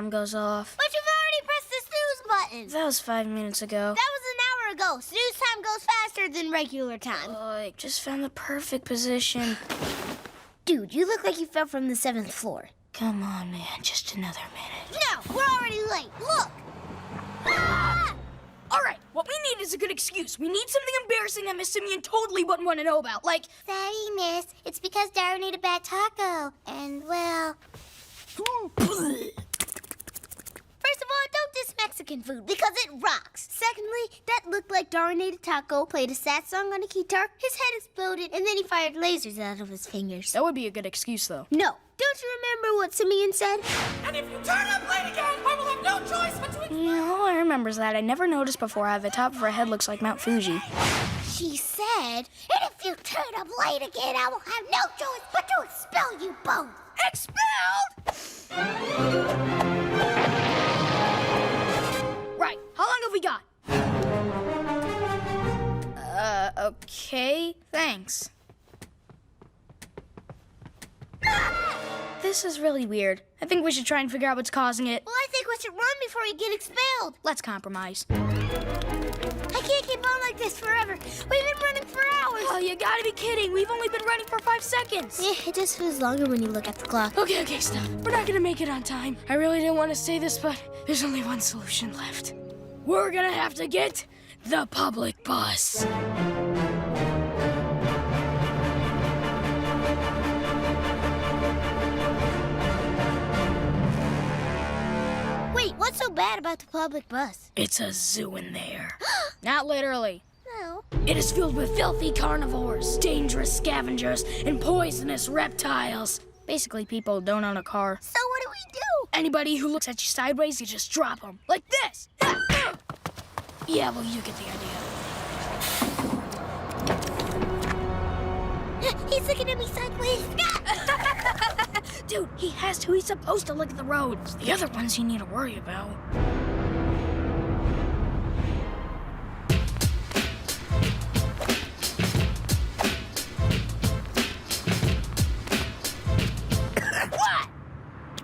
alarm goes off. But you've already pressed the snooze button. That was 5 minutes ago. That was an hour ago. Snooze time goes faster than regular time. I just found the perfect position. Dude, you look like you fell from the 7th floor. Come on, man. Just another minute. No, we're already late. Look. Ah! All right, what we need is a good excuse. We need something embarrassing that Miss Simeon totally wouldn't want to know about, like... Sorry, miss. It's because Darwin ate a bad taco. And, well... First of all, don't diss Mexican food because it rocks. Secondly, that looked like Darwin ate a taco, played a sad song on a guitar, his head exploded, and then he fired lasers out of his fingers. That would be a good excuse, though. No. Don't you remember what Simeon said? And if you turn up late again, I will have no choice but to... Yeah, all I remember is that I never noticed before how the top of her head looks like Mount Fuji. She said, and if you turn up late again, I will have no choice but to expel you both. Expelled? Right, how long have we got? Okay, thanks. This is really weird. I think we should try and figure out what's causing it. Well, I think we should run before you get expelled. Let's compromise. I can't keep on like this forever. We've been running for hours. Oh, you gotta be kidding. We've only been running for 5 seconds. Yeah, it just feels longer when you look at the clock. Okay, stop. We're not gonna make it on time. I really didn't want to say this, but there's only one solution left. We're gonna have to get the public bus. Wait, what's so bad about the public bus? It's a zoo in there. Not literally. No. It is filled with filthy carnivores, dangerous scavengers, and poisonous reptiles. Basically, people who don't own a car. So what do we do? Anybody who looks at you sideways, you just drop them. Like this. Yeah, well, you get the idea. He's looking at me sideways. Dude, he has to. He's supposed to look at the road. It's the other ones you need to worry about.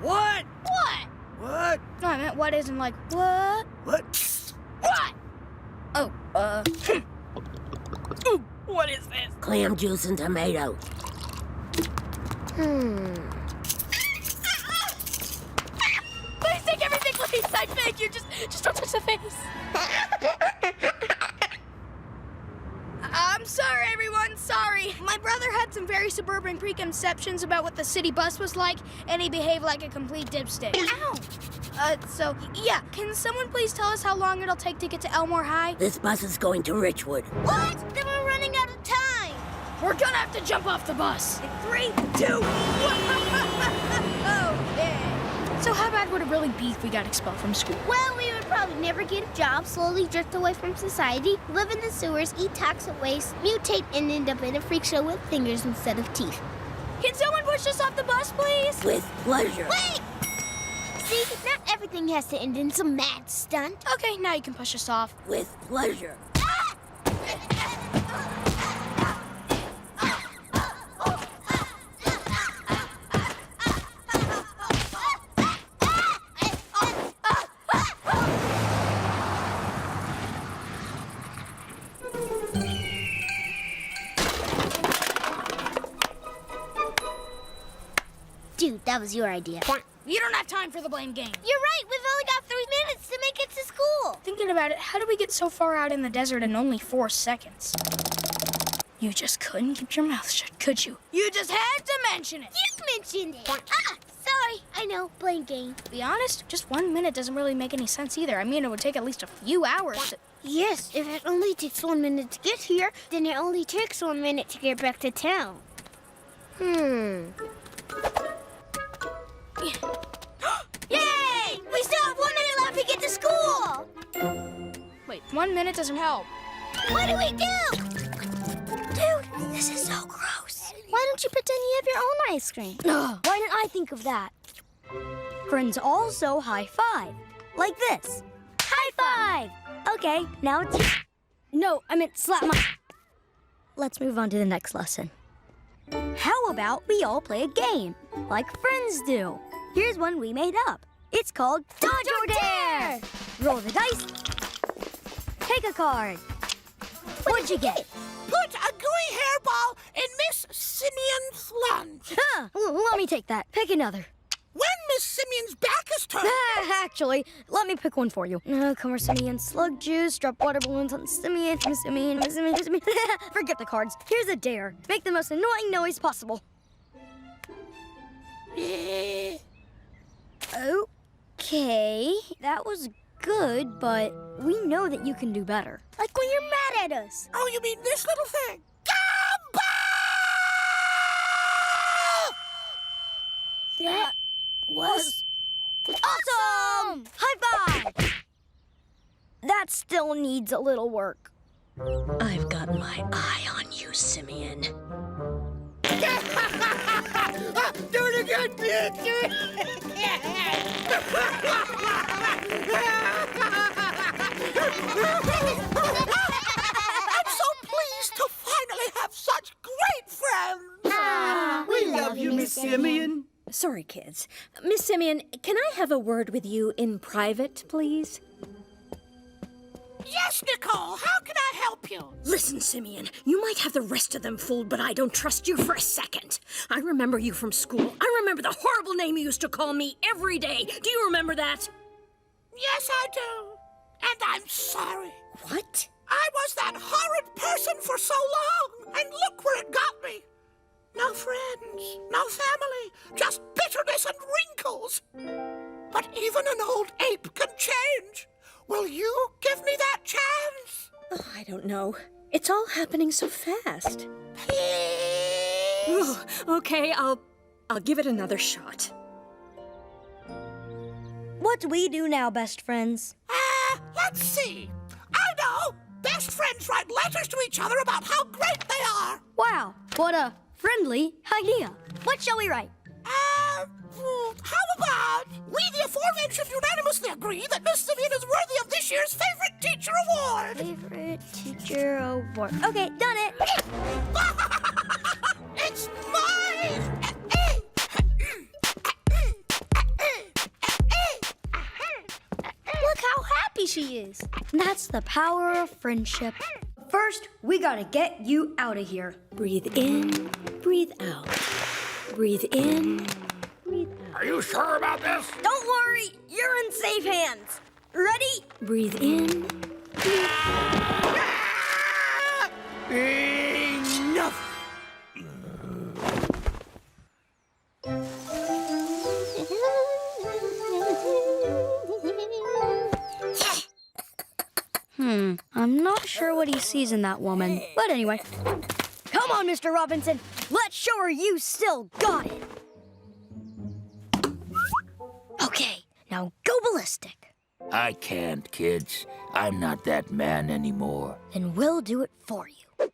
What? What? No, I meant what isn't like, what? What? Oh, Ooh, what is this? Clam juice and tomato. Please take everything, please. I beg you. Just don't touch the face. I'm sorry, everyone. Sorry. My brother had some very suburban preconceptions about what the city bus was like, and he behaved like a complete dipstick. Ow! So, yeah. Can someone please tell us how long it'll take to get to Elmore High? This bus is going to Richwood. What? Then we're running out of time. We're gonna have to jump off the bus. In 3, 2, 1. Okay. So how bad would it really be if we got expelled from school? Well, we would probably never get a job, slowly drift away from society, live in the sewers, eat toxic waste, mutate, and end up in a freak show with fingers instead of teeth. Can someone push us off the bus, please? With pleasure. Wait! See, not everything has to end in some mad stunt. Okay, now you can push us off. With pleasure. Dude, that was your idea. You don't have time for the blame game. You're right. We've only got 3 minutes to make it to school. thinking about it, how do we get so far out in the desert in only 4 seconds? You just couldn't keep your mouth shut, could you? You just had to mention it. You mentioned it. Sorry. I know. Blame game. To be honest, just 1 minute doesn't really make any sense either. I mean, it would take at least a few hours to... Yes, if it only takes 1 minute to get here, then it only takes 1 minute to get back to town. Yay! We still have 1 minute left to get to school! Wait, 1 minute doesn't help. What do we do? Dude, this is so gross. Why don't you pretend you have your own ice cream? Why didn't I think of that? Friends also high five. Like this. High five! Okay, now it's... No, I meant slap my... Let's move on to the next lesson. How about we all play a game, like friends do? Here's one we made up. It's called Dodge or Dare! Roll the dice. Take a card. What'd you get? Put a gooey hairball in Miss Simeon's lunch. Huh, let me take that. Pick another. When Miss Simeon's back is turned... Actually, let me pick one for you. Come Simeon, slug juice, drop water balloons on Simeon, Miss Simeon, Miss Simeon, Miss Simeon. Forget the cards. Here's a dare. Make the most annoying noise possible. Okay, that was good, but we know that you can do better. Like when you're mad at us. Oh, you mean this little thing? Gumball! That was awesome! High five! That still needs a little work. I've got my eye on you, Simeon. Do it again! Do it! I'm so pleased to finally have such great friends! We love you, Miss Simeon. Sorry, kids. Miss Simeon, can I have a word with you in private, please? Yes, Nicole, how can I help you? Listen, Simeon, you might have the rest of them fooled, but I don't trust you for a second. I remember you from school. I remember the horrible name you used to call me every day. Do you remember that? Yes, I do. And I'm sorry. What? I was that horrid person for so long, and look where it got me. No friends, no family, just bitterness and wrinkles. But even an old ape can change. Will you give me that chance? Oh, I don't know. It's all happening so fast. Please? Oh, okay, I'll give it another shot. What do we do now, best friends? Let's see. I know. Best friends write letters to each other about how great they are. Wow, what a friendly idea. What shall we write? How about we, the aforementioned, unanimously agree that Miss Simeon is worthy of this year's Favorite Teacher Award? Favorite teacher award. Okay, done it. It's mine! Look how happy she is. That's the power of friendship. First, we gotta get you out of here. Breathe in, breathe out. Breathe in, breathe out. Are you sure about this? Don't worry, you're in safe hands. Ready? Breathe in. Enough! I'm not sure what he sees in that woman. But anyway, come on, Mr. Robinson. Let's show her you still got it. Okay, now go ballistic. I can't, kids. I'm not that man anymore. Then we'll do it for you.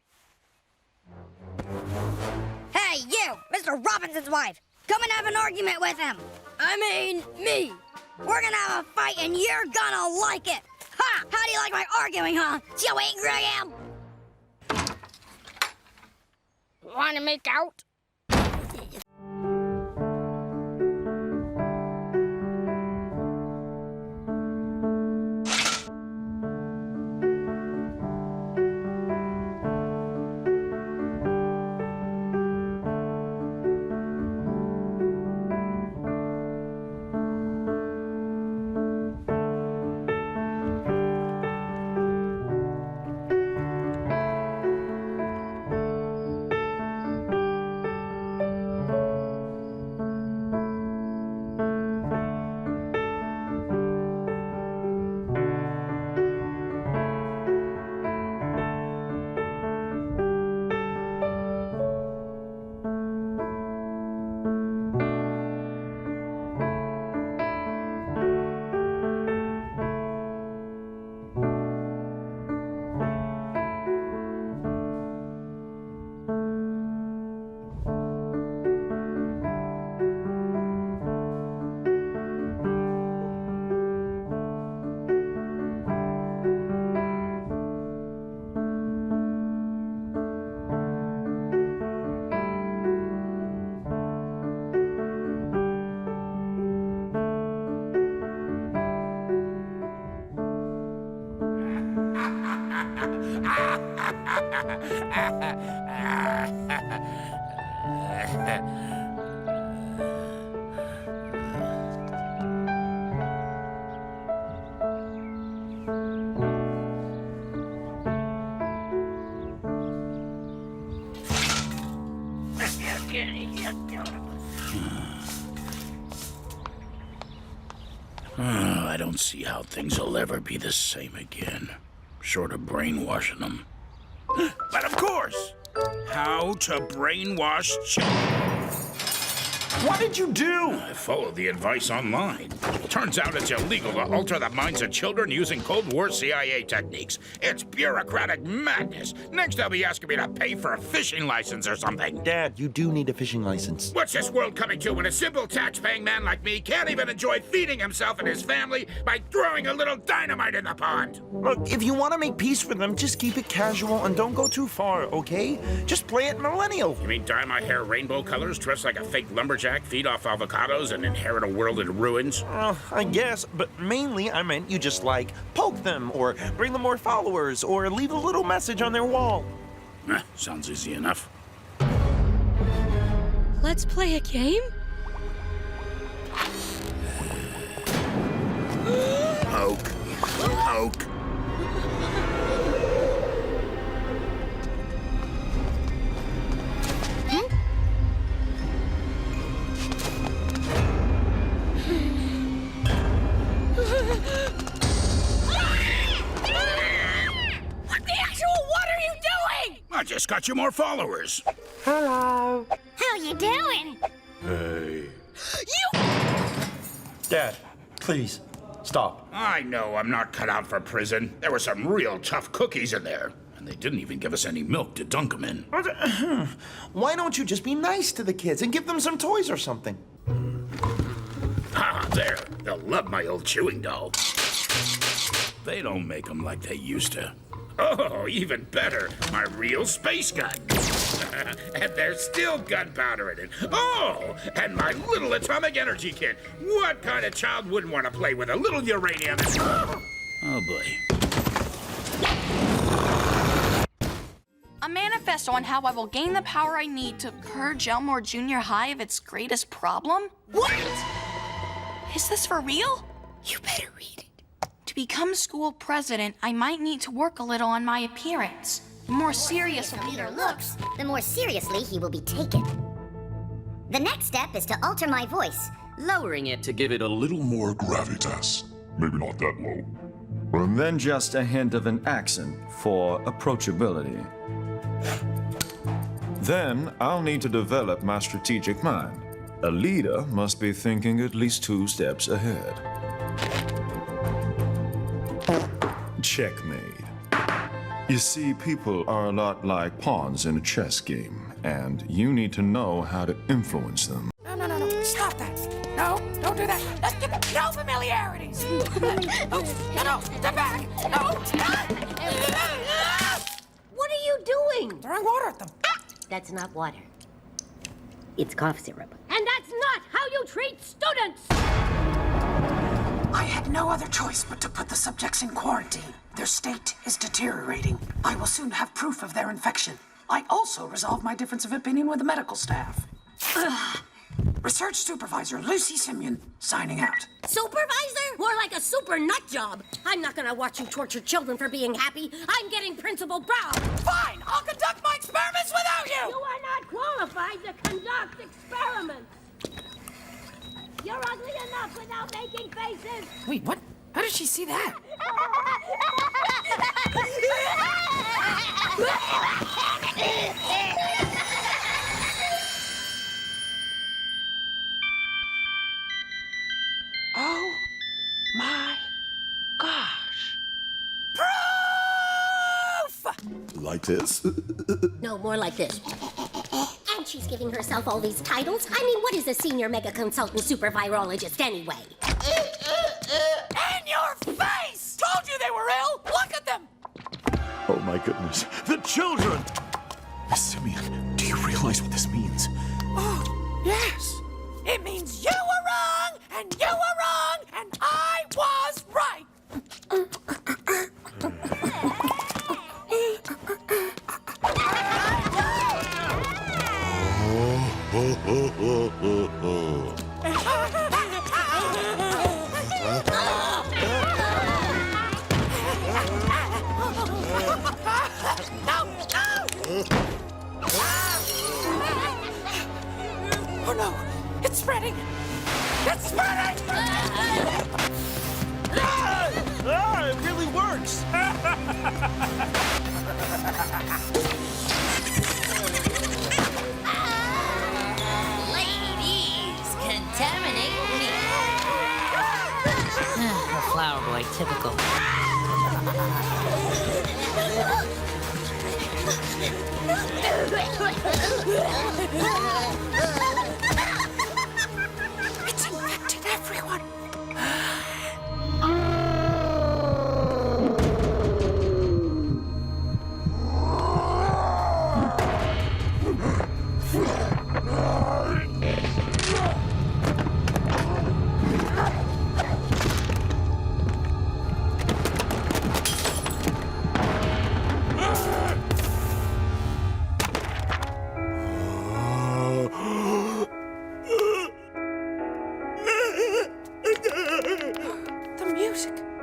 Hey, you, Mr. Robinson's wife. Come and have an argument with him. I mean, me. We're gonna have a fight and you're gonna like it. Ha! How do you like my arguing, huh? See how angry I am? Want to make out? I don't see how things will ever be the same again, short of brainwashing them. But of course, how to brainwash children. What did you do? I followed the advice online. Turns out it's illegal to alter the minds of children using Cold War CIA techniques. It's bureaucratic madness. Next, they'll be asking me to pay for a fishing license or something. Dad, you do need a fishing license. What's this world coming to when a simple tax-paying man like me can't even enjoy feeding himself and his family by throwing a little dynamite in the pond? Look, if you want to make peace with them, just keep it casual and don't go too far, okay? Just play it millennial. You mean dye my hair rainbow colors, dress like a fake lumberjack, feed off avocados, and inherit a world in ruins? I guess, but mainly I meant you just, like, poke them, or bring them more followers, or leave a little message on their wall. Sounds easy enough. Let's play a game? Poke. Poke. I just got you more followers. Hello. How you doing? Hey. Dad, please, stop. I know I'm not cut out for prison. There were some real tough cookies in there. And they didn't even give us any milk to dunk them in. Why don't you just be nice to the kids and give them some toys or something? Ah, there. They'll love my old chewing doll. They don't make them like they used to. Oh, even better, my real space gun. And there's still gunpowder in it. Oh, and my little atomic energy kit. What kind of child wouldn't want to play with a little uranium? Oh, boy. A manifesto on how I will gain the power I need to purge Elmore Junior High of its greatest problem? What? Is this for real? You better read it. To become school president, I might need to work a little on my appearance. The more serious The leader looks, the more seriously he will be taken. The next step is to alter my voice, lowering it to give it a little more gravitas. Maybe not that low. And then just a hint of an accent for approachability. Then I'll need to develop my strategic mind. A leader must be thinking at least 2 steps ahead. Checkmate. You see, people are a lot like pawns in a chess game, and you need to know how to influence them. No. Stop that. No, don't do that. No familiarities. No, step back. No. What are you doing? Throwing water at them. That's not water. It's cough syrup. And that's not how you treat students! I had no other choice but to put the subjects in quarantine. Their state is deteriorating. I will soon have proof of their infection. I also resolved my difference of opinion with the medical staff. Research Supervisor Lucy Simeon, signing out. Supervisor? More like a super nut job. I'm not gonna watch you torture children for being happy. I'm getting Principal Brown. Fine, I'll conduct my experiments without you! You are not qualified to conduct experiments. You're ugly enough without making faces. Wait, what? How did she see that? Oh my gosh. Proof! Like this? No, more like this. And she's giving herself all these titles? I mean, what is a senior mega consultant super virologist anyway? In your face! Told you they were ill! Look at them! Oh my goodness. The children! Miss Simeon, do you realize what this means? Oh, yes! It means you were wrong, and you were wrong, and I was right! It really works! Ladies, contaminate me. The flower boy, typical. It's infected everyone.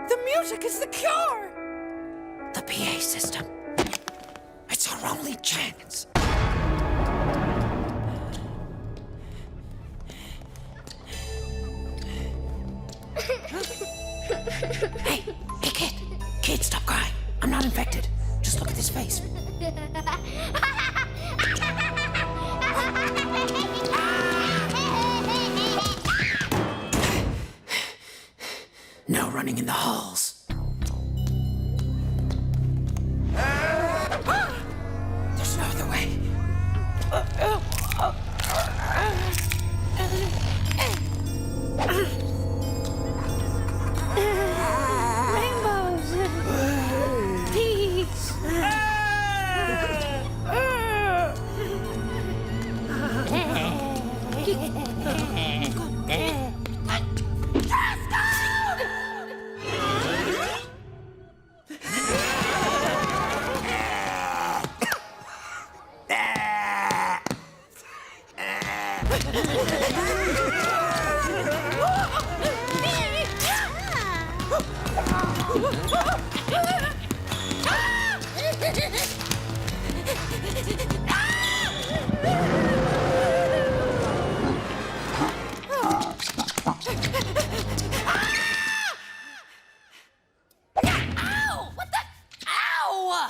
The music is the cure. The PA system. It's our only chance. Hey, kid, stop crying. I'm not infected. Just look at his face. No running in the halls. There's no other way. Rainbows. Peace.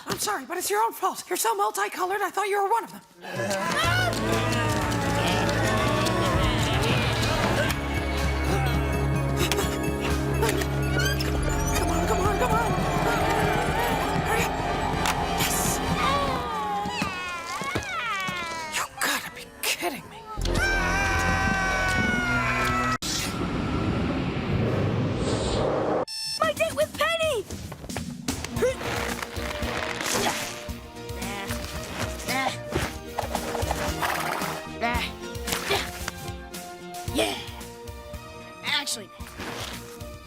I'm sorry, but it's your own fault. You're so multicolored, I thought you were one of them. Come on. Hurry up. Yes. You gotta be kidding me. My date with Penny! Yeah. Actually,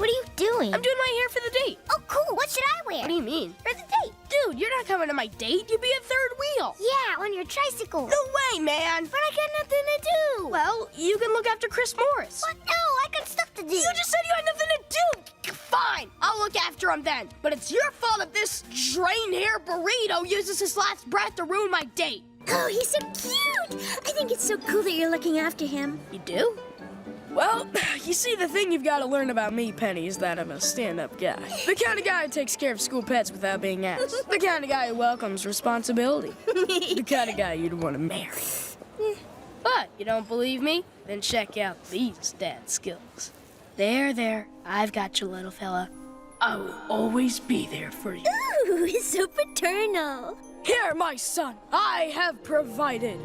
What are you doing? I'm doing my hair for the date. Oh, cool. What should I wear? What do you mean? For the date. Dude, you're not coming to my date. You'd be a third wheel. Yeah, on your tricycle. No way, man. But I got nothing to do. Well, you can look after Chris Morris. What? No, I got stuff to do. You just said you had nothing to do. Fine, I'll look after him then. But it's your fault if this drain hair burrito uses his last breath to ruin my date. Oh, he's so cute! I think it's so cool that you're looking after him. You do? Well, you see, the thing you've got to learn about me, Penny, is that I'm a stand-up guy. The kind of guy who takes care of school pets without being asked. The kind of guy who welcomes responsibility. The kind of guy you'd want to marry. But you don't believe me? Then check out these dad skills. There. I've got you, little fella. I will always be there for you. Ooh, he's so paternal. Here, my son, I have provided.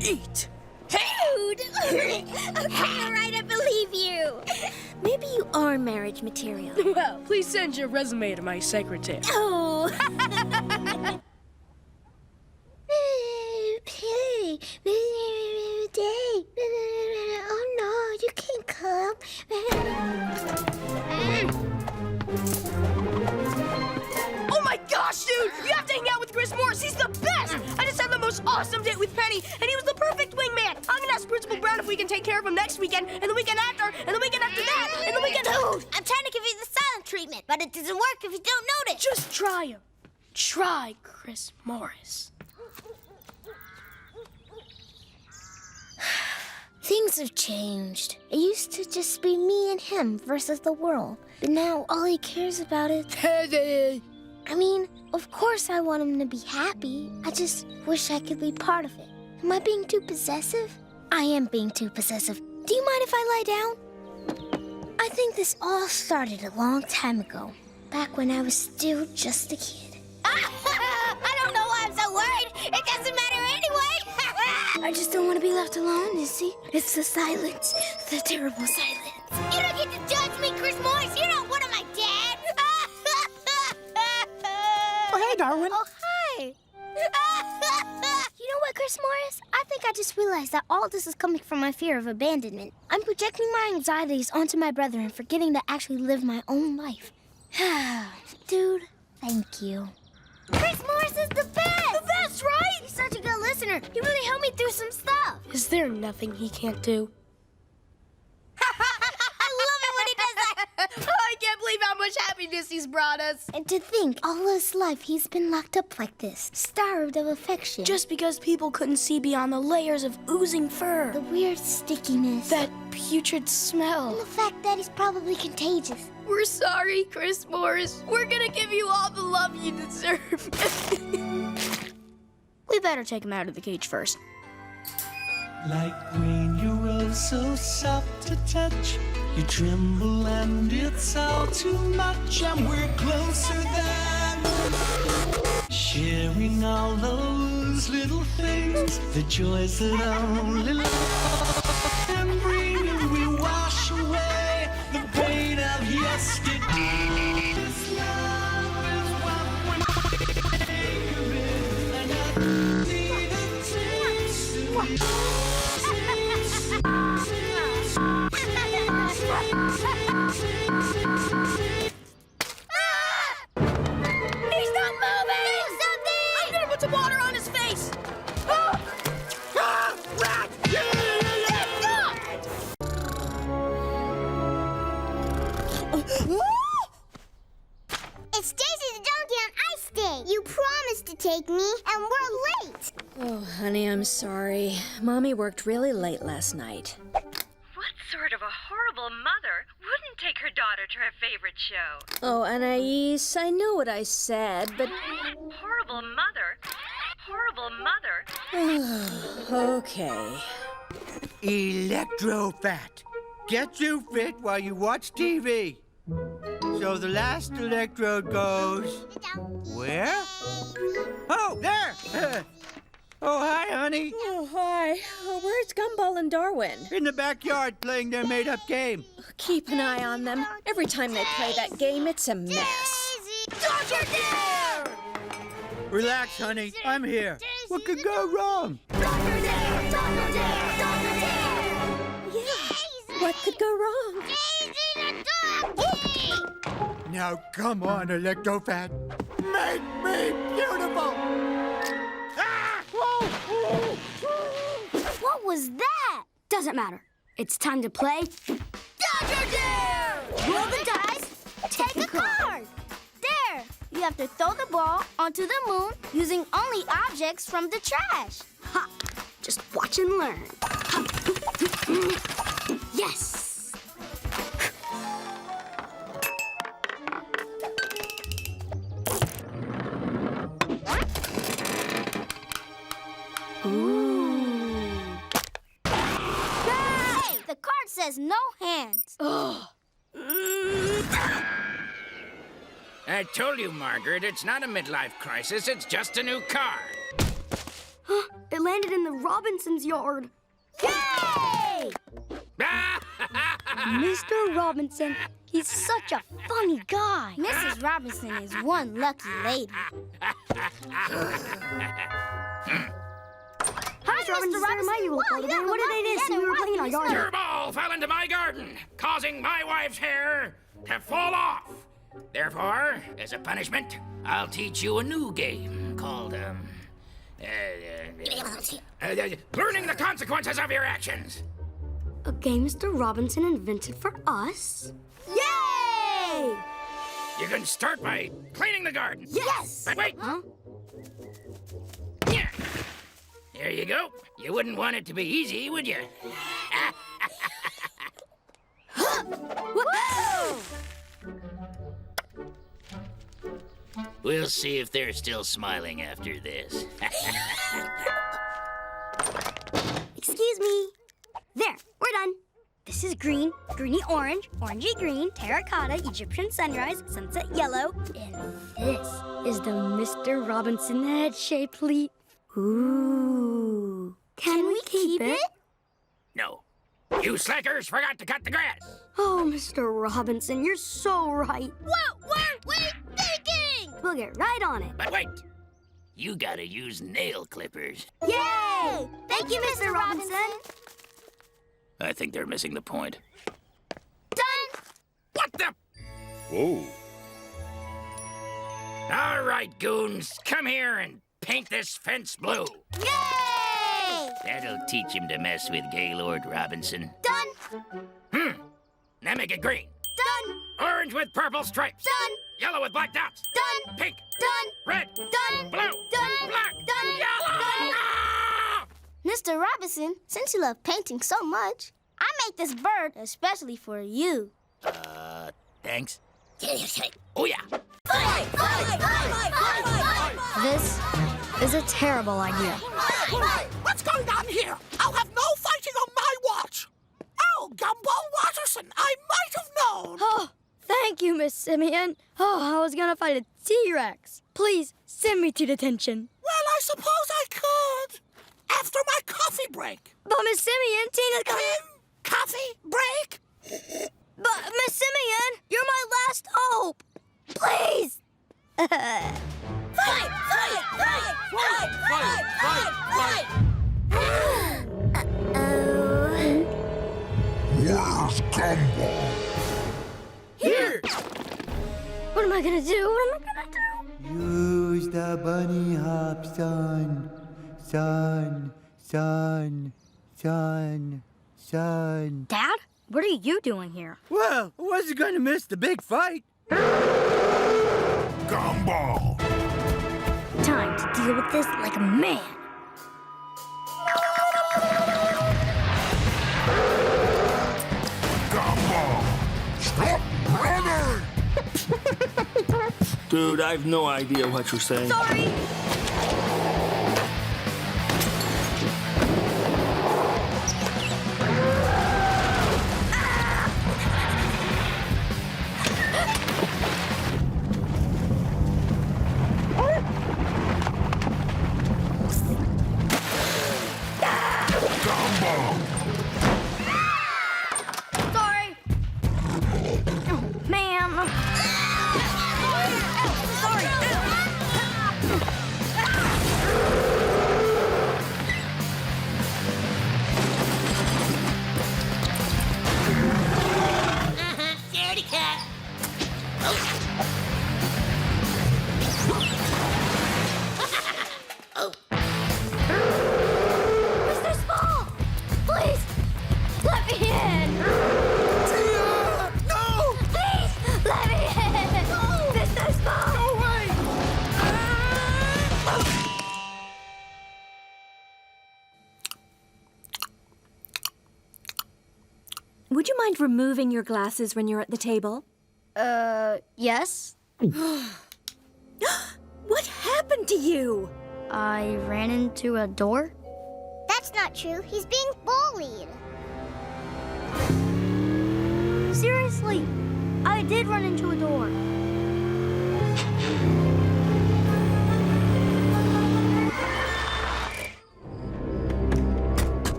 Eat. Dude! Okay, all right, I believe you. Maybe you are marriage material. Well, please send your resume to my secretary. Oh! Oh no, you can't come. Oh my gosh, dude! You have to hang out with Chris Morris. He's the best! I just had the most awesome date with Penny, and he was the perfect wingman. I'm gonna ask Principal Brown if we can take care of him next weekend, and the weekend after, and the weekend after that, and the weekend... Dude, I'm trying to give you the silent treatment, but it doesn't work if you don't notice. Just try him. Try Chris Morris. Things have changed. It used to just be me and him versus the world. But now all he cares about is... I mean, of course I want him to be happy. I just wish I could be part of it. Am I being too possessive? I am being too possessive. Do you mind if I lie down? I think this all started a long time ago, back when I was still just a kid. I don't know why I'm so worried. It doesn't matter anyway. I just don't want to be left alone, Missy. It's the silence, the terrible silence. You don't get to judge me, Chris Morris. You're not one of my dads. Oh, hey, Darwin. Oh, hi. You know what, Chris Morris? I think I just realized that all this is coming from my fear of abandonment. I'm projecting my anxieties onto my brother and forgetting to actually live my own life. Dude, thank you. Chris Morris is the best! The best, right? He's such a good listener. He really helped me through some stuff. Is there nothing he can't do? I love it when he does that. Oh, I can't believe how much happiness he's brought us. And to think, all his life he's been locked up like this, starved of affection. Just because people couldn't see beyond the layers of oozing fur. The weird stickiness. That putrid smell. And the fact that he's probably contagious. We're sorry, Chris Morris. We're gonna give you all the love you deserve. We better take him out of the cage first. Like rain, you're oh so soft to touch. You tremble and it's all too much. And we're closer than sharing all those little things. The joys that only love can bring. And we wash away the pain of yesterday. This love is what we're making. And I need a taste of it. He's not moving! Do something! I'm gonna put some water on his face! It's Daisy the Donkey on Ice Day. You promised to take me, and we're late. Oh, honey, I'm sorry. Mommy worked really late last night. What sort of a horrible mother wouldn't take her daughter to her favorite show? Oh, Anais, I know what I said, but... Horrible mother? Horrible mother? Okay. Electro-fat. Gets you fit while you watch TV. So the last electrode goes... Where? Oh, there! Oh, hi, honey. Oh, hi. Where's Gumball and Darwin? In the backyard playing their made-up game. Keep an eye on them. Every time they play that game, it's a mess. Dr. Dare! Relax, honey. I'm here. What could go wrong? Dr. Dare! Dr. Dare! Dr. Dare! Yeah. What could go wrong? Daisy the Donkey! Now, come on, Electro-fat. Make me beautiful! What was that? Doesn't matter. It's time to play. Dr. Dare! Roll the dice, take a card. There! You have to throw the ball onto the moon using only objects from the trash. Ha! Just watch and learn. Yes! Ooh. Hey! The card says no hands. I told you, Margaret, it's not a midlife crisis, it's just a new car. It landed in the Robinsons' yard. Yay! Mr. Robinson, he's such a funny guy. Mrs. Robinson is one lucky lady. Hi, Mr. Robinson. What did they do? We were playing in our yard. Your ball fell into my garden, causing my wife's hair to fall off. Therefore, as a punishment, I'll teach you a new game called, learning the consequences of your actions. A game Mr. Robinson invented for us? Yay! You can start by cleaning the garden. Yes! But wait! Huh? Yeah. There you go. You wouldn't want it to be easy, would you? We'll see if they're still smiling after this. Excuse me. There, we're done. This is green, greeny orange, orangey green, terracotta, Egyptian sunrise, sunset yellow, and this is the Mr. Robinson head-shaped leaf. Ooh. Can we keep it? No. You slackers forgot to cut the grass. Oh, Mr. Robinson, you're so right. What weren't we thinking? We'll get right on it. But wait. You gotta use nail clippers. Yay! Thank you, Mr. Robinson. I think they're missing the point. Done. What the? Whoa. All right, goons. Come here and paint this fence blue. Yay! That'll teach him to mess with Gaylord Robinson. Done. Now make it green. Done. Orange with purple stripes. Done. Yellow with black dots. Done. Pink. Done. Red. Done. Blue. Done. Black. Done. Yellow. Done. Mr. Robinson, since you love painting so much, I made this bird especially for you. Thanks. Oh, yeah. This is a terrible idea. What's going on here? I'll have no fighting on my watch. Oh, Gumball Watterson, I might have known. Oh, thank you, Miss Simeon. Oh, I was gonna fight a T-Rex. Please, send me to detention. Well, I suppose I could. After my coffee break. But Miss Simeon, Tina's coming. Coffee break? But Miss Simeon, you're my last hope. Please. Fight! Where's Gumball? Here. What am I gonna do? What am I gonna do? Use the bunny hop, son. Son. Dad, what are you doing here? Well, I wasn't going to miss the big fight. Gumball! Time to deal with this like a man. Gumball! Stop running! Dude, I have no idea what you're saying. Sorry. Sorry. Oh, man. Sorry. Scaredy cat. Mr. Small, please let me in. No! Please let me in. No! Mr. Small. No way! Would you mind removing your glasses when you're at the table? Yes? What happened to you? I ran into a door. That's not true. He's being bullied. Seriously, I did run into a door.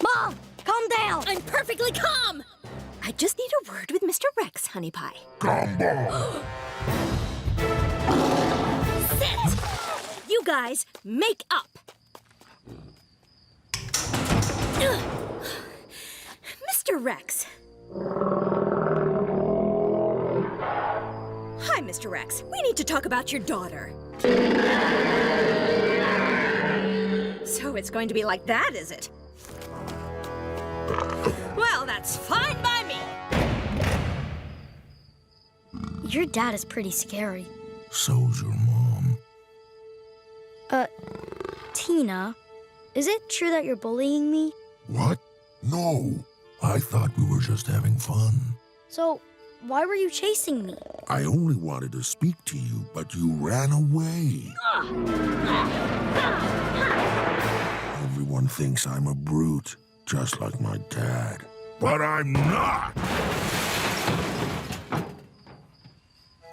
Mom, calm down. I'm perfectly calm. I just need a word with Mr. Rex, Honey Pie. Gumball! Sit! You guys, make up. Mr. Rex. Hi, Mr. Rex. We need to talk about your daughter. So it's going to be like that, is it? Well, that's fine by me. Your dad is pretty scary. So's your mom. Tina, is it true that you're bullying me? What? No. I thought we were just having fun. So, why were you chasing me? I only wanted to speak to you, but you ran away. Everyone thinks I'm a brute, just like my dad. But I'm not!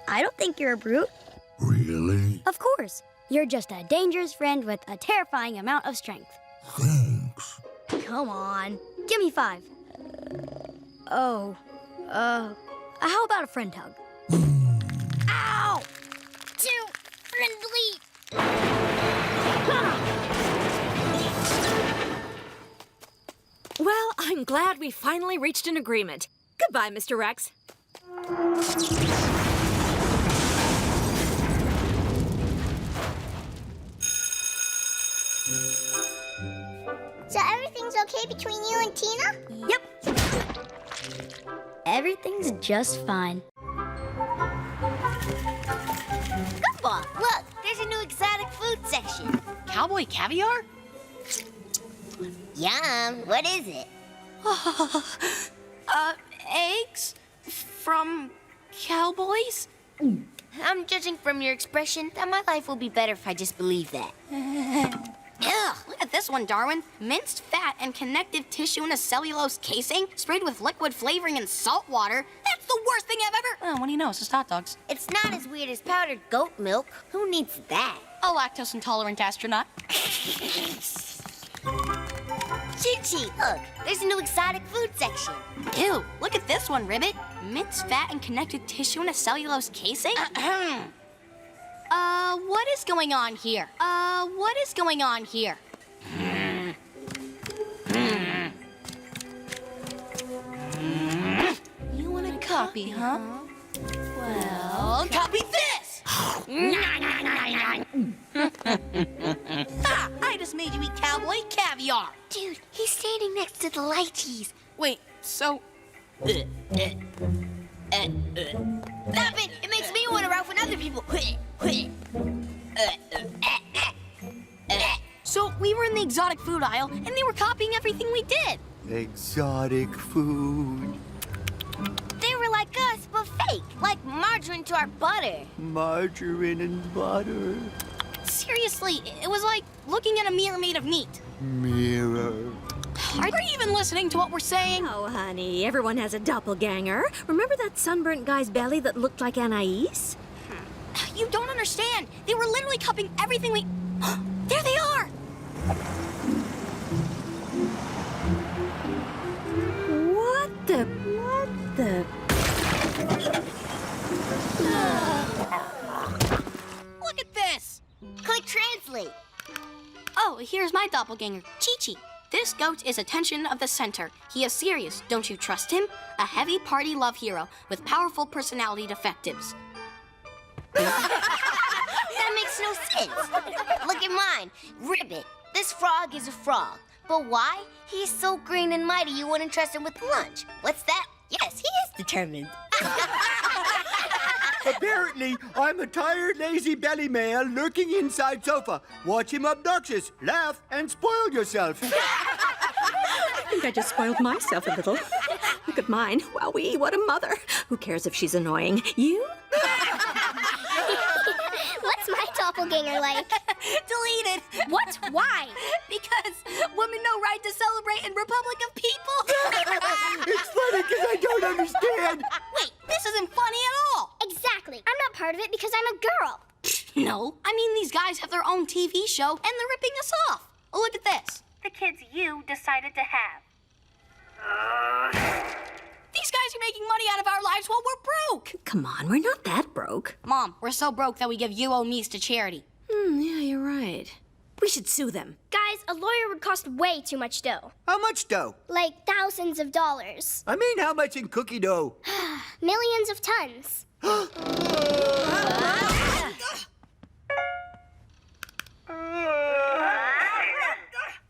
I don't think you're a brute. Really? Of course. You're just a dangerous friend with a terrifying amount of strength. Thanks. Come on. Give me 5. How about a friend hug? Ow! Too friendly. Well, I'm glad we finally reached an agreement. Goodbye, Mr. Rex. So everything's okay between you and Tina? Yep. Everything's just fine. Gumball, look, there's a new exotic food section. Cowboy caviar? Yum, what is it? Eggs? From cowboys? I'm judging from your expression that my life will be better if I just believe that. Ugh, look at this one, Darwin. Minced fat and connective tissue in a cellulose casing, sprayed with liquid flavoring and salt water. That's the worst thing I've ever... Oh, what do you know? It's just hot dogs. It's not as weird as powdered goat milk. Who needs that? A lactose-intolerant astronaut. Chi-Chi, look, there's a new exotic food section. Ew, look at this one, Ribbit. Minced fat and connective tissue in a cellulose casing? What is going on here? What is going on here? You want a copy, huh? Well, copy this! Ha! I just made you eat cowboy caviar. Dude, he's standing next to the lychees. Wait, so... Stop it! It makes me want to ralph with other people. So we were in the exotic food aisle, and they were copying everything we did. Exotic food. They were like us, but fake. Like margarine to our butter. Margarine and butter. Seriously, it was like looking at a mirror made of meat. Mirror. Are you even listening to what we're saying? Oh, honey, everyone has a doppelganger. Remember that sunburnt guy's belly that looked like Anais? You don't understand. They were literally copying everything we... There they are! What the... Look at this! Click translate. Oh, here's my doppelganger, Chi-Chi. This goat is attention of the center. He is serious. Don't you trust him? A heavy party love hero with powerful personality defectives. That makes no sense. Look at mine. Ribbit. This frog is a frog. But why? He's so green and mighty you wouldn't trust him with lunch. What's that? Yes, he is determined. Apparently, I'm a tired, lazy belly male lurking inside sofa. Watch him obnoxious, laugh, and spoil yourself. I think I just spoiled myself a little. Look at mine. Wowee, what a mother. Who cares if she's annoying? You? What's my doppelganger like? Deleted. What? Why? Because women no right to celebrate in Republic of People. It's funny because I don't understand. Wait, this isn't funny at all. Exactly. I'm not part of it because I'm a girl. No, I mean these guys have their own TV show and they're ripping us off. Look at this. The kids you decided to have. These guys are making money out of our lives while we're broke. Come on, we're not that broke. Mom, we're so broke that we give UO-Me's to charity. Yeah, you're right. We should sue them. Guys, a lawyer would cost way too much dough. How much dough? Like thousands of dollars. I mean, how much in cookie dough? Millions of tons.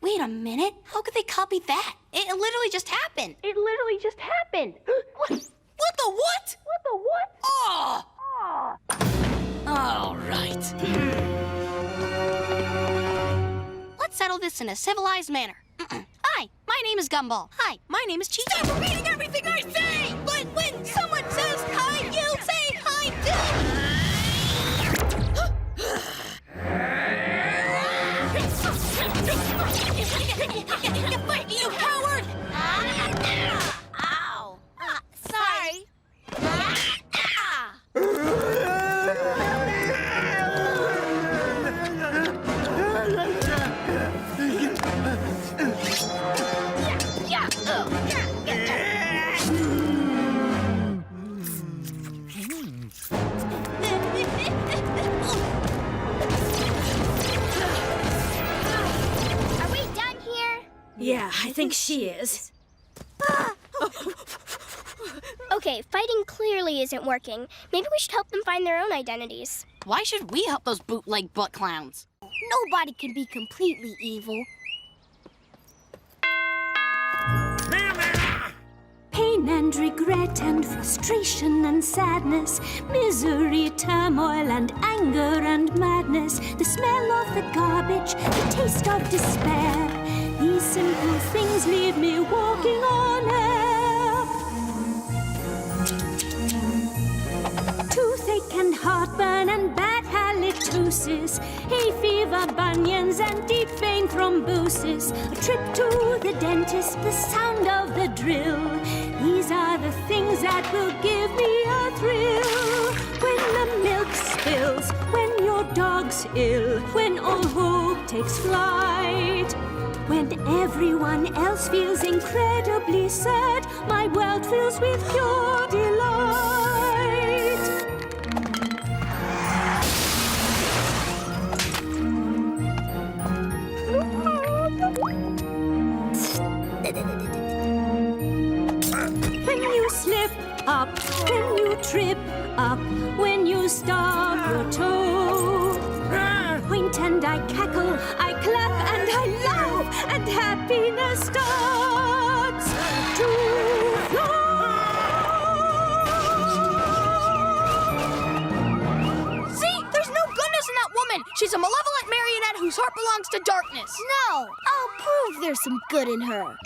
Wait a minute. How could they copy that? It literally just happened. It literally just happened. What the what? What the what? Oh! All right. Let's settle this in a civilized manner. Hi, my name is Gumball. Hi, my name is Cheetah. Stop repeating everything I say! When someone says hi, you say hi too! You coward! Ow. Sorry. Are we done here? Yeah, I think she is. Okay, fighting clearly isn't working. Maybe we should help them find their own identities. Why should we help those bootleg butt clowns? Nobody can be completely evil. Pain and regret and frustration and sadness, misery, turmoil and anger and madness, the smell of the garbage, the taste of despair. These simple things leave me walking on air. Toothache and heartburn and bad halitosis, hay fever, bunions and deep vein thrombosis, a trip to the dentist, the sound of the drill. These are the things that will give me a thrill. When the milk spills, when your dog's ill, when all hope takes flight, when everyone else feels incredibly sad, my world fills with pure delight. When you slip up, when you trip up, when you stub your toe, point and I cackle, I clap and I laugh, and happiness starts to flow. See? There's no goodness in that woman! She's a malevolent marionette whose heart belongs to darkness! No, I'll prove there's some good in her.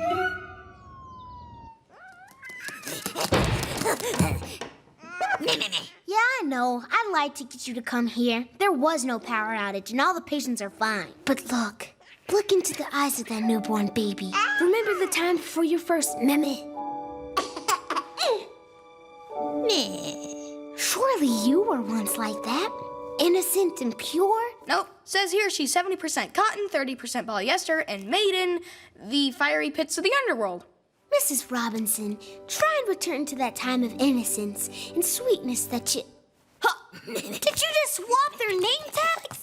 Yeah, I know. I lied to get you to come here. There was no power outage, and all the patients are fine. But look into the eyes of that newborn baby. Remember the time before your first meme? Surely you were once like that. Innocent and pure. Nope. Says here she's 70% cotton, 30% polyester, and made in the fiery pits of the underworld. Mrs. Robinson, try and return to that time of innocence and sweetness that you... Huh. Did you just swap their name tags?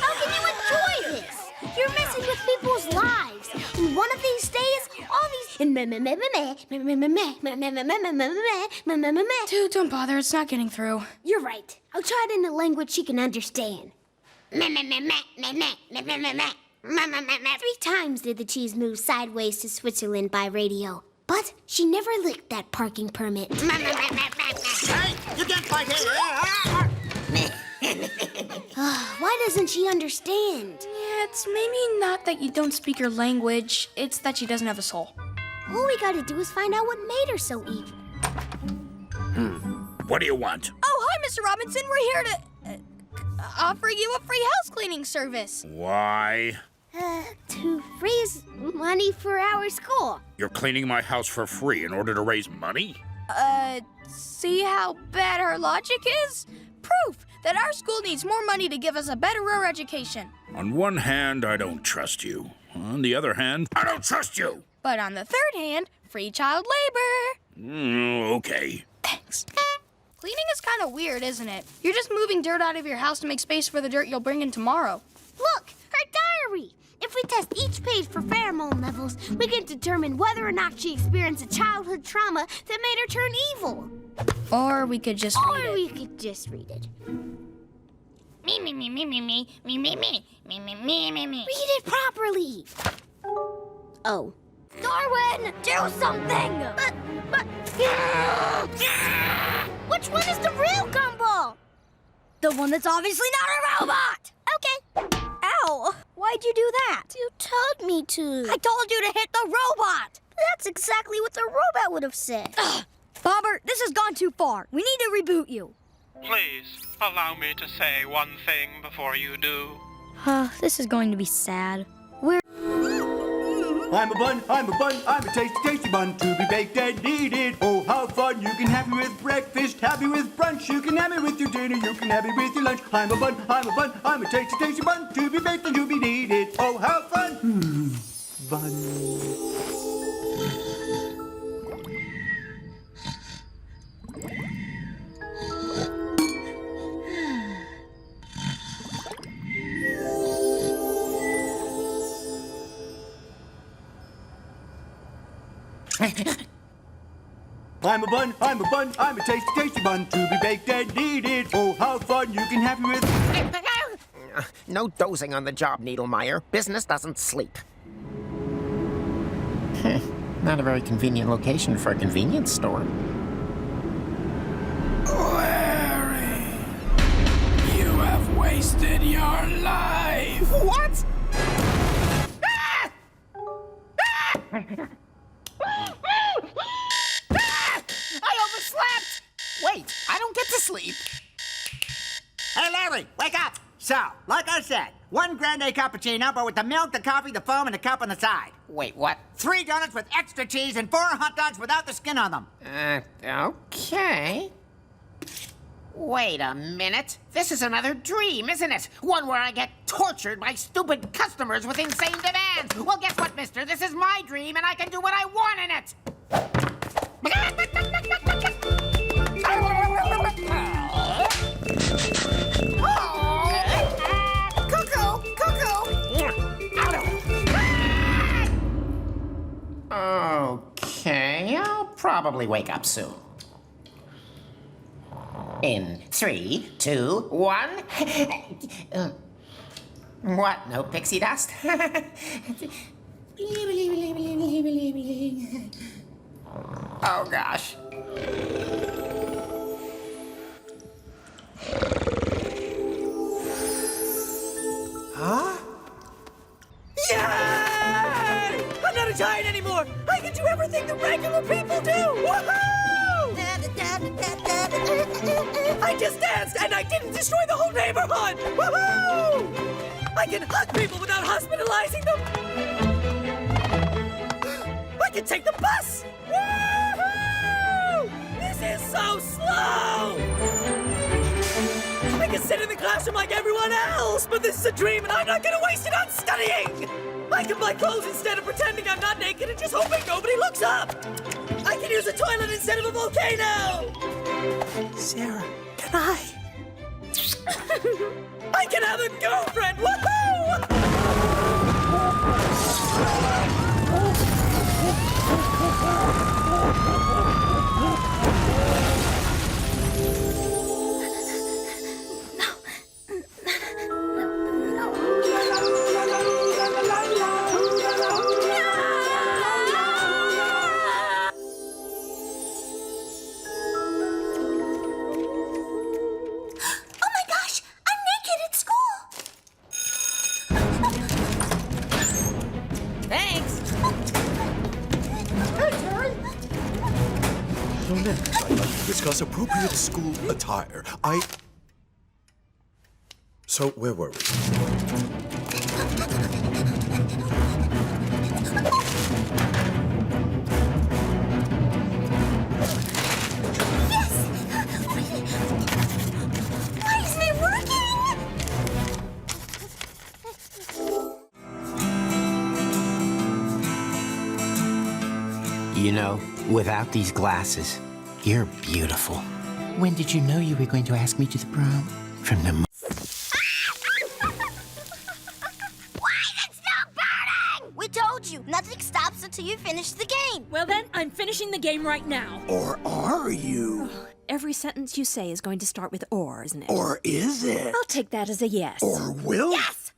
How can you enjoy this? You're messing with people's lives. And one of these days, all these... Dude, don't bother. It's not getting through. You're right. I'll try it in a language she can understand. 3 times did the cheese move sideways to Switzerland by radio. But she never licked that parking permit. Hey, you can't fight here! Why doesn't she understand? Yeah, it's maybe not that you don't speak her language. It's that she doesn't have a soul. All we gotta do is find out what made her so evil. What do you want? Oh, hi, Mr. Robinson. We're here to offer you a free house cleaning service. Why? To raise money for our school. You're cleaning my house for free in order to raise money? See how bad our logic is? Proof that our school needs more money to give us a betterer education. On one hand, I don't trust you. On the other hand, I don't trust you. But on the third hand, free child labor. Okay. Thanks. Cleaning is kind of weird, isn't it? You're just moving dirt out of your house to make space for the dirt you'll bring in tomorrow. Look, her diary. If we test each page for pheromone levels, we can determine whether or not she experienced a childhood trauma that made her turn evil. Or we could just read it. Or we could just read it. Me. Read it properly. Oh. Darwin, do something! But... Which one is the real Gumball? The one that's obviously not a robot! Okay. Ow! Why'd you do that? You told me to. I told you to hit the robot! That's exactly what the robot would have said. Ugh. Bobber, this has gone too far. We need to reboot you. Please, allow me to say one thing before you do. This is going to be sad. I'm a bun, I'm a tasty, tasty bun to be baked and eaten. Oh, how fun! You can have me with breakfast, have me with brunch. You can have me with your dinner, you can have me with your lunch. I'm a bun, I'm a tasty, tasty bun to be baked and to be kneaded. Oh, how fun! Bun. I'm a tasty, tasty bun to be baked and kneaded. Oh, how fun! You can have me with... No dozing on the job, Needlemeyer. Business doesn't sleep. Not a very convenient location for a convenience store. Larry, you have wasted your life. What? I overslept! Wait, I don't get to sleep. Hey, Larry, wake up! So, like I said, 1 grande cappuccino, but with the milk, the coffee, the foam, and the cup on the side. Wait, what? 3 donuts with extra cheese and 4 hot dogs without the skin on them. Okay. Wait a minute. This is another dream, isn't it? One where I get tortured by stupid customers with insane demands. Well, guess what, mister? This is my dream, and I can do what I want in it. Okay, I'll probably wake up soon. In 3, 2, 1. What? No pixie dust? Oh, gosh. Huh? Yay! I'm not a giant anymore! I can do everything the regular people do! Woohoo! I just danced and I didn't destroy the whole neighborhood! Woohoo! I can hug people without hospitalizing them! I can take the bus! Woohoo! This is so slow! I can sit in the classroom like everyone else, but this is a dream and I'm not gonna waste it on studying! I can buy clothes instead of pretending I'm not naked and just hoping nobody looks up! I can use a toilet instead of a volcano! Sarah, can I? I can have a girlfriend! Woohoo! Discuss appropriate school attire. So, where were we? Why isn't it working? You know, without these glasses, you're beautiful. When did you know you were going to ask me to the prom? From the We told you, nothing stops until you finish the game. Well then, I'm finishing the game right now. Or are you? Every sentence you say is going to start with or, isn't it? Or is it? I'll take that as a yes. Or will? Yes!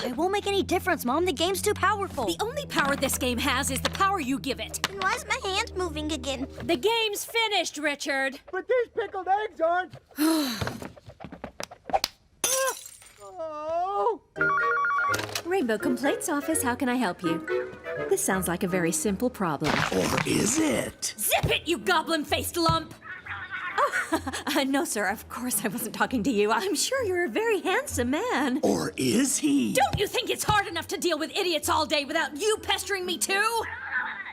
It won't make any difference, Mom. The game's too powerful. The only power this game has is the power you give it. And why is my hand moving again? The game's finished, Richard. But these pickled eggs aren't. Rainbow Complaints Office, how can I help you? This sounds like a very simple problem. Or is it? Zip it, you goblin-faced lump! Oh, no, sir, of course I wasn't talking to you. I'm sure you're a very handsome man. Or is he? Don't you think it's hard enough to deal with idiots all day without you pestering me too?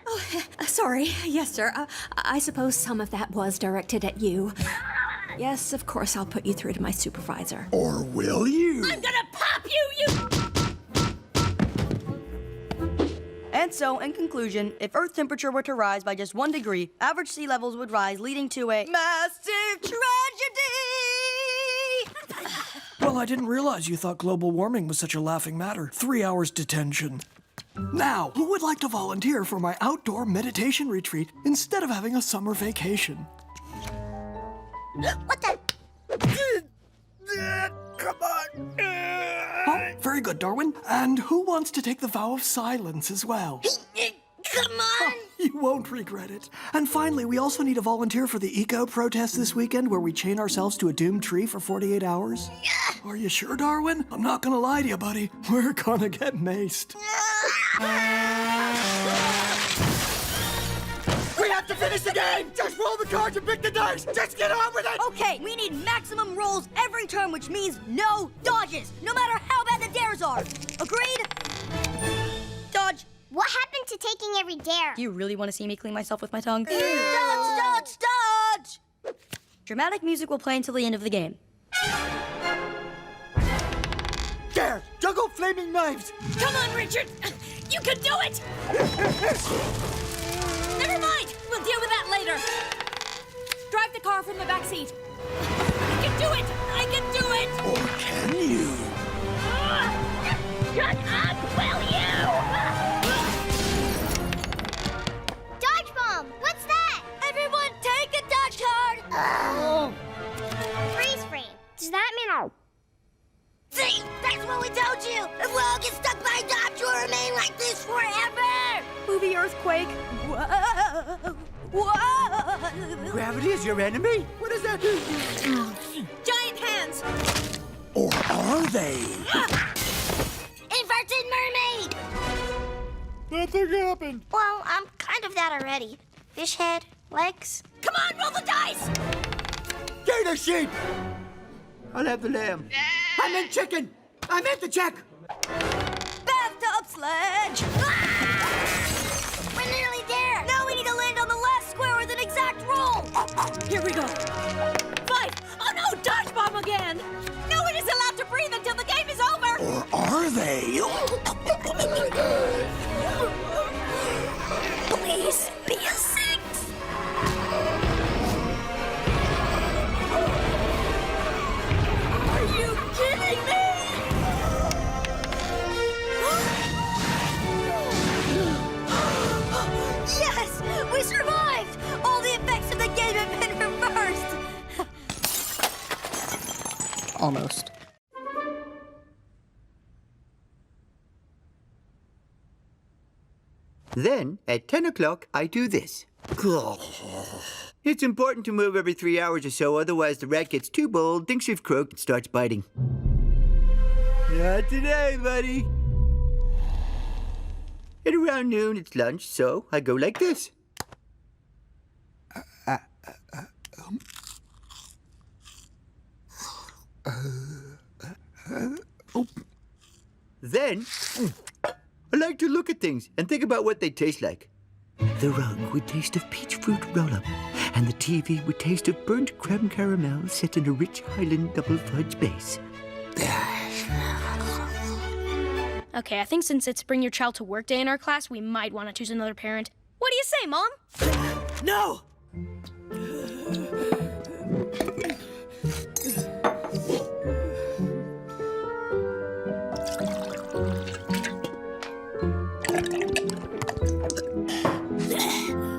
Oh, sorry. Yes, sir. I suppose some of that was directed at you. Yes, of course, I'll put you through to my supervisor. Or will you? I'm gonna pop you, you... And so, in conclusion, if Earth temperature were to rise by just 1 degree, average sea levels would rise, leading to a massive tragedy! Well, I didn't realize you thought global warming was such a laughing matter. 3 hours detention. Now, who would like to volunteer for my outdoor meditation retreat instead of having a summer vacation? What the? Come on. Oh, very good, Darwin. And who wants to take the vow of silence as well? Come on! You won't regret it. And finally, we also need a volunteer for the eco-protest this weekend where we chain ourselves to a doomed tree for 48 hours. Are you sure, Darwin? I'm not gonna lie to you, buddy. We're gonna get maced. We have to finish the game! Just roll the cards and pick the dice! Just get on with it! Okay, we need maximum rolls every turn, which means no dodges, no matter how bad the dares are. Agreed? Dodge. What happened to taking every dare? Do you really want to see me clean myself with my tongue? Dodge, dodge, dodge! Dramatic music will play until the end of the game. Dare! Juggle flaming knives! Come on, Richard! You can do it! Never mind! We'll deal with that later. Drive the car from the back seat. I can do it! I can do it! Or can you? Shut up, will you? Dodge bomb! What's that? Everyone take a dodge card! Freeze frame. Does that mean See? That's what we told you! If we all get stuck by Dodge, you'll remain like this forever! Movie earthquake. Whoa! Whoa! Gravity is your enemy? What does that do? Giant hands! Or are they? Inverted mermaid! Nothing happened. Well, I'm kind of that already. Fish head, legs. Come on, roll the dice! Gator sheep! I'll have the lamb. I meant chicken! I meant the check! Bathtub sledge! We're nearly there! Now we need to land on the last square with an exact roll! Here we go. 5! Oh no, dodge bomb again! No one is allowed to breathe until the game is over! Or are they? Please be a 6! Are you kidding me? Yes! We survived! All the effects of the game have been reversed! Almost. Then, at 10 o'clock, I do this. It's important to move every 3 hours or so, otherwise the rat gets too bold, thinks you've croaked, and starts biting. Not today, buddy. At around noon, it's lunch, so I go like this. Then, I like to look at things and think about what they taste like. The rug would taste of peach fruit roll-up, and the TV would taste of burnt creme caramel set in a rich Highland double fudge base. Okay, I think since it's Bring Your Child to Work Day in our class, we might want to choose another parent. What do you say, Mom? No!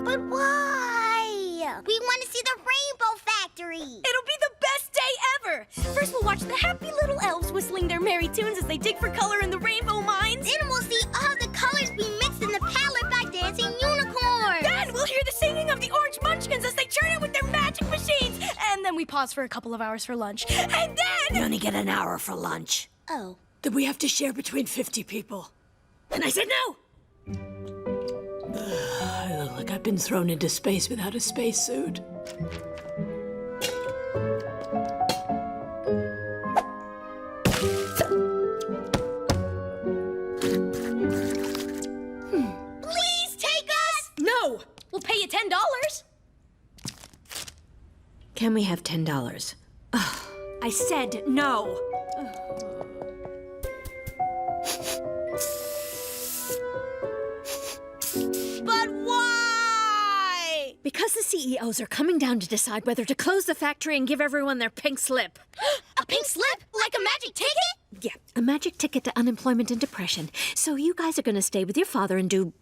But why? We want to see the Rainbow Factory! It'll be the best day ever! First we'll watch the happy little elves whistling their merry tunes as they dig for color in the rainbow mines. Then we'll see all the colors be mixed in the palette by dancing unicorns! Then we'll hear the singing of the orange munchkins as they churn it with their magic machines. And then we pause for a couple of hours for lunch. And then... You only get an hour for lunch. Oh. That we have to share between 50 people. And I said no! I look like I've been thrown into space without a spacesuit. Please take us! No! We'll pay you $10. Can we have $10? Ugh, I said no! But why? Because the CEOs are coming down to decide whether to close the factory and give everyone their pink slip. A pink slip? Like a magic ticket? Yeah, a magic ticket to unemployment and depression. So you guys are gonna stay with your father and do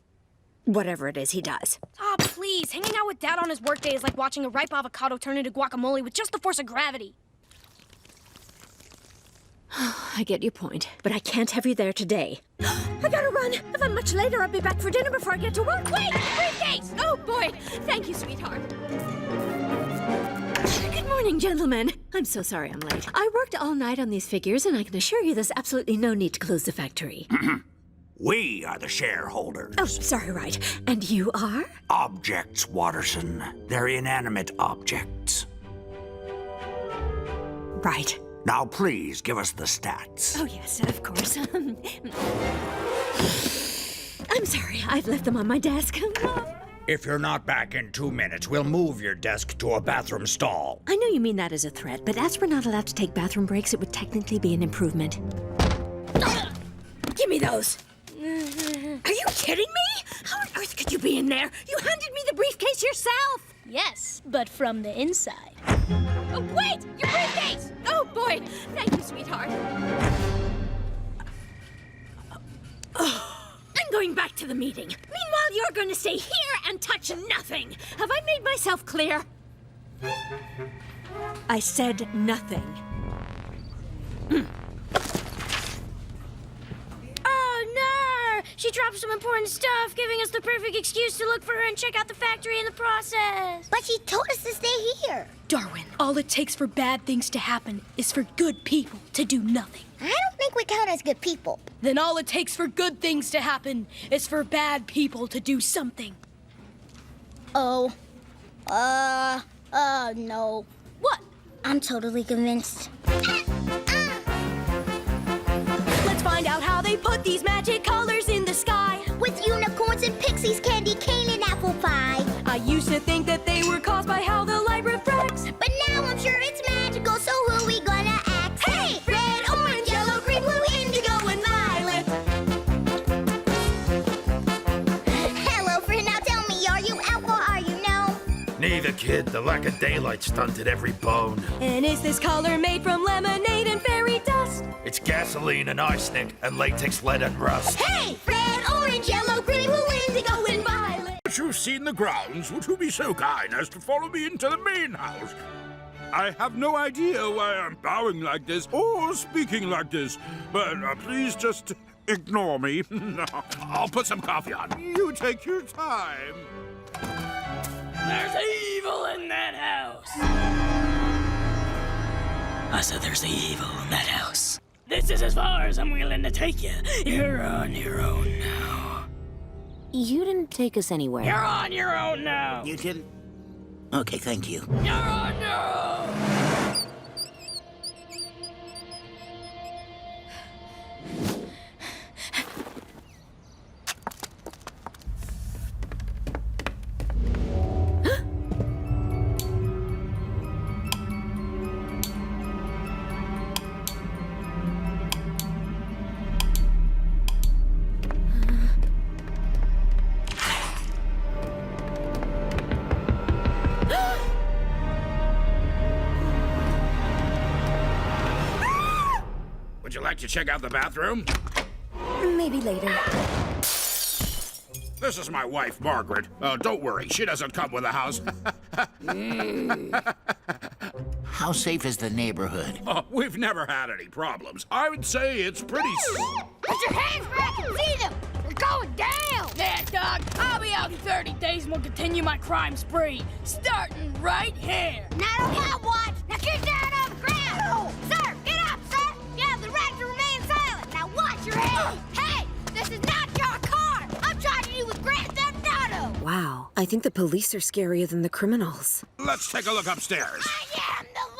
whatever it is he does. Oh, please. Hanging out with Dad on his workday is like watching a ripe avocado turn into guacamole with just the force of gravity. I get your point, but I can't have you there today. I gotta run. If I'm much later, I'll be back for dinner before I get to work. Wait! Briefcase! Oh, boy. Thank you, sweetheart. Good morning, gentlemen. I'm so sorry I'm late. I worked all night on these figures, and I can assure you there's absolutely no need to close the factory. We are the shareholders. Oh, sorry, right. And you are? Objects, Watterson. They're inanimate objects. Right. Now, please give us the stats. Oh, yes, of course. I'm sorry, I've left them on my desk. If you're not back in 2 minutes, we'll move your desk to a bathroom stall. I know you mean that as a threat, but as we're not allowed to take bathroom breaks, it would technically be an improvement. Give me those! Are you kidding me? How on earth could you be in there? You handed me the briefcase yourself! Yes, but from the inside. Oh, wait! Your briefcase! Oh, boy! Thank you, sweetheart. I'm going back to the meeting. Meanwhile, you're going to stay here and touch nothing. Have I made myself clear? I said nothing. Oh, no! She dropped some important stuff, giving us the perfect excuse to look for her and check out the factory in the process. But she told us to stay here. Darwin, all it takes for bad things to happen is for good people to do nothing. I don't think we count as good people. Then all it takes for good things to happen is for bad people to do something. Oh. No. What? I'm totally convinced. Let's find out how they put these magic colors in the sky. With unicorns and pixies, candy cane and apple pie. I used to think that they were caused by how the light refracts. But now I'm sure it's magical, so who we gonna act? Hey! Red, orange, yellow, green, blue, indigo, and violet. Hello, friend, now tell me, are you out or are you no? Neither, kid. The lack of daylight stunted every bone. And is this color made from lemonade and fairy dust? It's gasoline and arsenic and latex, lead, and rust. Hey! Red, orange, yellow, green, blue, indigo, and violet. As you've seen the grounds, would you be so kind as to follow me into the main house? I have no idea why I'm bowing like this or speaking like this, but please just ignore me. I'll put some coffee on. You take your time. There's evil in that house. I said there's evil in that house. This is as far as I'm willing to take you. You're on your own now. You didn't take us anywhere. You're on your own now. You didn't? Okay, thank you. You're on your own. Would you like to check out the bathroom? Maybe later. This is my wife, Margaret. Don't worry, she doesn't come with a house. How safe is the neighborhood? We've never had any problems. I would say it's pretty... Put your hands where I can see them! They're going down! Yeah, Doc, I'll be out in 30 days and we'll continue my crime spree. Starting right here. Not a hot watch! Now get down on the ground! Sir, get up, sir! You have the right to remain Oh, hey! This is not your car! I'm charging you with Grand Theft Auto! Wow, I think the police are scarier than the criminals. Let's take a look upstairs. I am the law!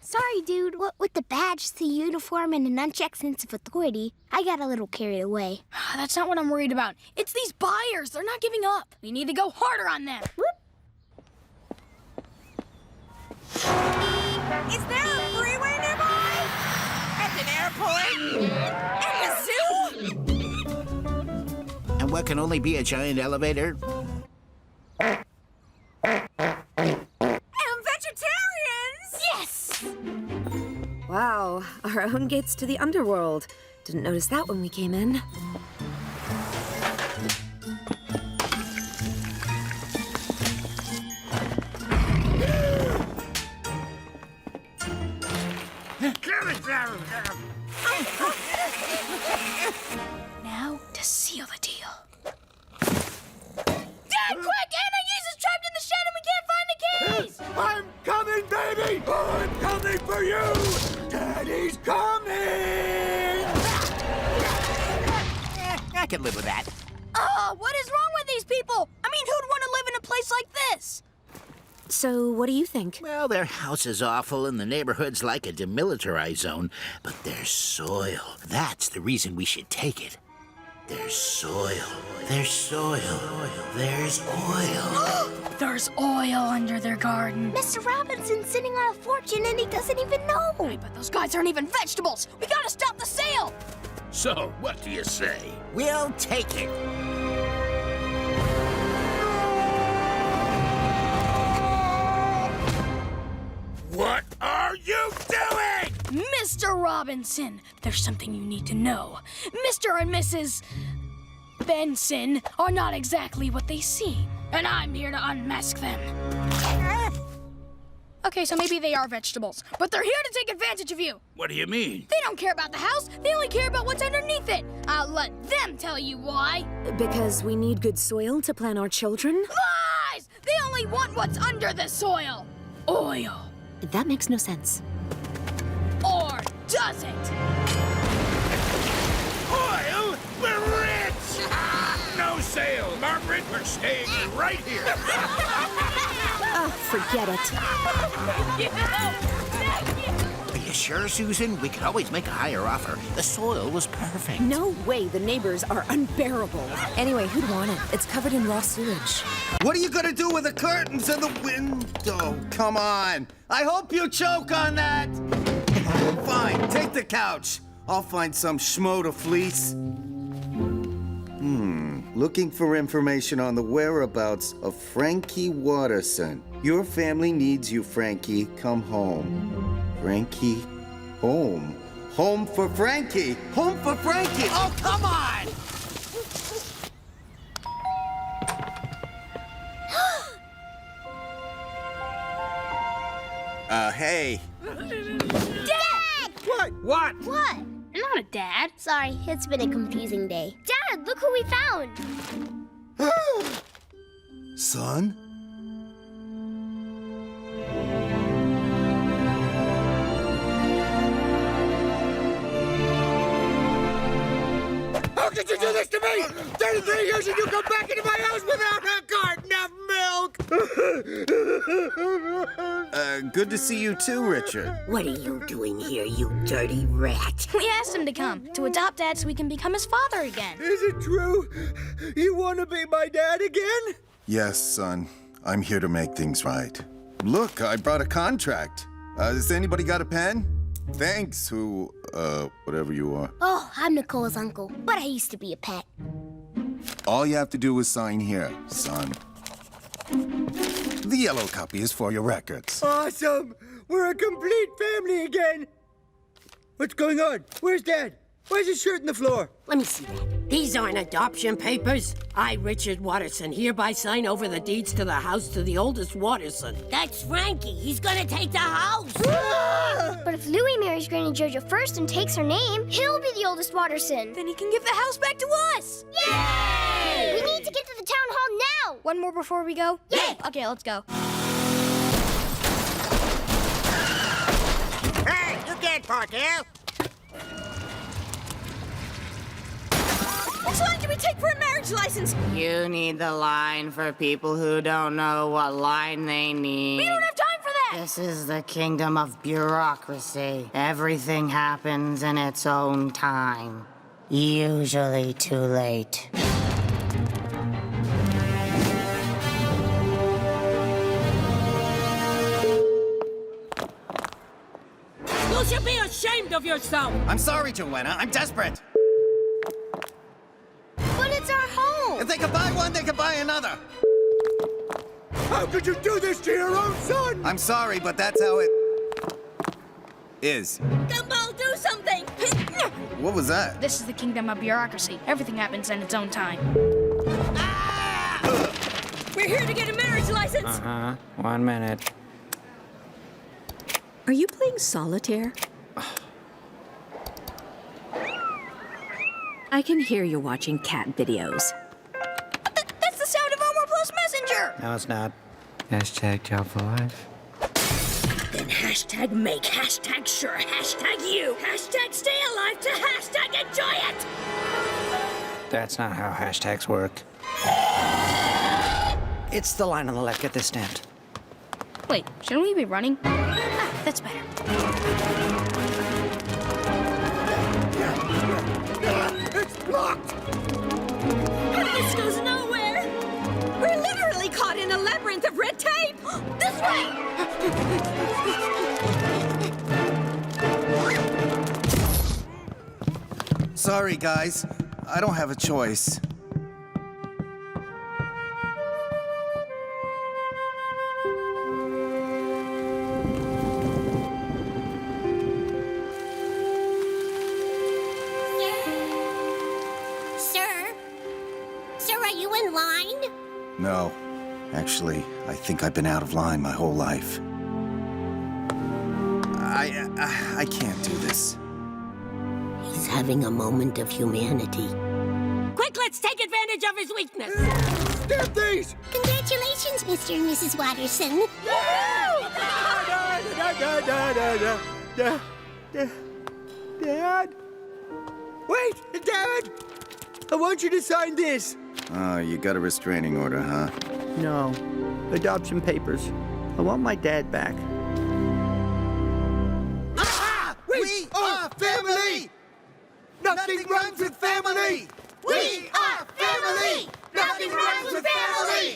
Sorry, dude. What with the badge, the uniform, and an unchecked sense of authority, I got a little carried away. That's not what I'm worried about. It's these buyers. They're not giving up. We need to go harder on them. Is there a freeway nearby? At an airport? And a zoo? And what can only be a giant elevator? And vegetarians! Yes! Wow, our own gates to the underworld. Didn't notice that when we came in. Now to seal the deal. Dad, quick! Anna is trapped in the shed and we can't find the keys! I'm coming, baby! I'm coming for you! Daddy's coming! I can live with that. Oh, what is wrong with these people? I mean, who'd want to live in a place like this? So, what do you think? Well, their house is awful and the neighborhood's like a demilitarized zone, but there's soil. That's the reason we should take it. There's soil. There's soil. There's oil. There's oil under their garden. Mr. Robinson's sitting on a fortune and he doesn't even know. Hey, but those guys aren't even vegetables. We gotta stop the sale. So, what do you say? We'll take it. What are you doing? Mr. Robinson, there's something you need to know. Mr. and Mrs. Benson are not exactly what they seem, and I'm here to unmask them. Okay, so maybe they are vegetables, but they're here to take advantage of you. What do you mean? They don't care about the house. They only care about what's underneath it. I'll let them tell you why. Because we need good soil to plant our children? Lies! They only want what's under the soil. Oil. That makes no sense. Or does it? Oil? We're rich! No sale, Margaret. We're staying right here. Oh, forget it. Are you sure, Susan? We could always make a higher offer. The soil was perfect. No way, the neighbors are unbearable. Anyway, who'd want it? It's covered in raw sewage. What are you gonna do with the curtains and the window? Come on. I hope you choke on that. Fine, take the couch. I'll find some schmo to fleece. Looking for information on the whereabouts of Frankie Watterson. Your family needs you, Frankie. Come home. Frankie, home. Home for Frankie. Home for Frankie. Oh, come on! Hey. Dad! What? What? I'm not a dad. Sorry, it's been a confusing day. Dad, look who we found. Son? How could you do this to me? 33 years and you come back into my house without a carton of milk! Good to see you too, Richard. What are you doing here, you dirty rat? We asked him to come, to adopt Dad so we can become his father again. Is it true? You want to be my dad again? Yes, son. I'm here to make things right. Look, I brought a contract. Has anybody got a pen? Thanks, whatever you are. Oh, I'm Nicole's uncle, but I used to be a pet. All you have to do is sign here, son. The yellow copy is for your records. Awesome! We're a complete family again! What's going on? Where's Dad? Why is his shirt on the floor? Let me see that. These aren't adoption papers. I, Richard Watterson, hereby sign over the deeds to the house to the oldest Watterson. That's Frankie. He's gonna take the house. But if Louis marries Granny Georgia first and takes her name, he'll be the oldest Watterson. Then he can give the house back to us. Yay! We need to get to the town hall now. One more before we go? Yay! Okay, let's go. can't park here. Which line do we take for a marriage license? You need the line for people who don't know what line they need. We don't have time for that! This is the kingdom of bureaucracy. Everything happens in its own time. Usually too late. You should be ashamed of yourself! I'm sorry, Joanna. I'm desperate. But it's our home. If they could buy one, they could buy another. How could you do this to your own son? I'm sorry, but that's how it is. Gumball, do something! What was that? This is the kingdom of bureaucracy. Everything happens in its own time. We're here to get a marriage license! Uh-huh. 1 minute. Are you playing solitaire? I can hear you watching cat videos. That's the sound of Homer Plus Messenger! No, it's not. Hashtag job for life. Then hashtag make, hashtag sure, hashtag you, hashtag stay alive to hashtag enjoy it! That's not how hashtags work. It's the line on the left. Get this stamped. Wait, shouldn't we be running? Ah, that's better. It's blocked! This goes nowhere! We're literally caught in a labyrinth of red tape! This way! Sorry, guys. I don't have a choice. Sir, are you in line? No. Actually, I think I've been out of line my whole life. I can't do this. He's having a moment of humanity. Quick, let's take advantage of his weakness! Stamp these! Congratulations, Mr. and Mrs. Watterson. Dad? Wait, Dad! I want you to sign this. Oh, you got a restraining order, huh? No. Adoption papers. I want my dad back. We are family! Nothing rhymes with family! We are family! Nothing rhymes with family!